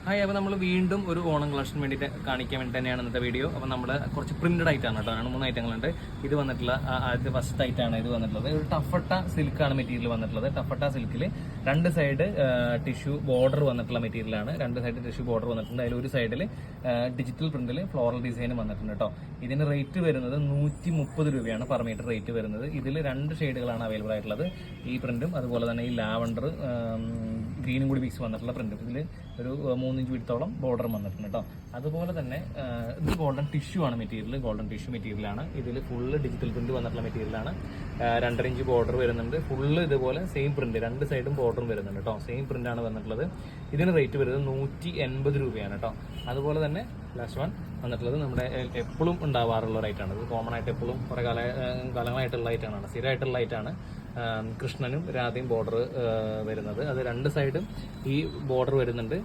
Hi, അപ്പോൾ നമ്മൾ വീണ്ടും ഒരു ഓണം കളക്ഷൻ വേണ്ടിയിട്ട് കാണിക്കാൻ വേണ്ടി തന്നെയാണ് ഇന്നത്തെ വീഡിയോ. അപ്പോൾ നമ്മൾ കുറച്ച് പ്രിന്റഡ് ആയിട്ടാണ് കേട്ടോ, 3 ഐറ്റങ്ങളുണ്ട്. ഇത് വന്നിട്ടുള്ള ആദ്യത്തെ ഫസ്റ്റ് ആയിട്ടാണ് ഇത് വന്നിട്ടുള്ളത്. ഒരു ടഫട്ട സിൽക്കാണ് മെറ്റീരിയൽ വന്നിട്ടുള്ളത്. ടഫട്ട സിൽക്കിൽ 2 സൈഡ് ടിഷ്യൂ ബോർഡർ വന്നിട്ടുള്ള മെറ്റീരിയലാണ്. 2 സൈഡ് ടിഷ്യൂ ബോർഡർ വന്നിട്ടുണ്ട്. അതിൽ ഒരു സൈഡിൽ ഡിജിറ്റൽ പ്രിന്റിൽ ഫ്ലോറൽ ഡിസൈൻ വന്നിട്ടുണ്ട് കേട്ടോ. ഇതിന് റേറ്റ് വരുന്നത് 130 രൂപയാണ് പെർ മീറ്റർ റേറ്റ് വരുന്നത്. ഇതിൽ 2 ഷെയ്ഡുകളാണ് അവൈലബിൾ ആയിട്ടുള്ളത്. ഈ പ്രിന്റും അതുപോലെ തന്നെ ഈ ലാവണ്ടർ ഗ്രീനും കൂടി മിക്സ് വന്നിട്ടുള്ള പ്രിന്റ്. ഇതിൽ ഒരു 3 ഇഞ്ച് വിടത്തോളം ബോർഡർ വന്നിട്ടുണ്ട് കേട്ടോ. അതുപോലെ തന്നെ ഇത് ഗോൾഡൻ ടിഷ്യൂ ആണ് മെറ്റീരിയൽ. ഗോൾഡൻ ടിഷ്യൂ മെറ്റീരിയലാണ്. ഇതിൽ ഫുള്ള് ഡിജിറ്റൽ പ്രിന്റ് വന്നിട്ടുള്ള മെറ്റീരിയലാണ്. 2.5 ഇഞ്ച് ബോർഡർ വരുന്നുണ്ട്. ഫുള്ള് ഇതുപോലെ സെയിം പ്രിന്റ്, 2 സൈഡും ബോർഡറും വരുന്നുണ്ട് കേട്ടോ. സെയിം പ്രിന്റ് ആണ് വന്നിട്ടുള്ളത്. ഇതിന് റേറ്റ് വരുന്നത് 180 രൂപയാണ് കേട്ടോ. അതുപോലെ തന്നെ ലാസ്റ്റ് വൺ വന്നിട്ടുള്ളത് നമ്മുടെ എപ്പോഴും ഉണ്ടാവാറുള്ള റൈറ്റാണ്. ഇത് കോമൺ ആയിട്ട് എപ്പോഴും കുറേ കാലങ്ങളായിട്ടുള്ള ഐറ്റാണ്, സ്ഥിരമായിട്ടുള്ള ഐറ്റാണ്. കൃഷ്ണനും രാധയും ബോർഡർ വരുന്നത്. അത് 2 സൈഡും ഈ ബോർഡർ വരുന്നുണ്ട്.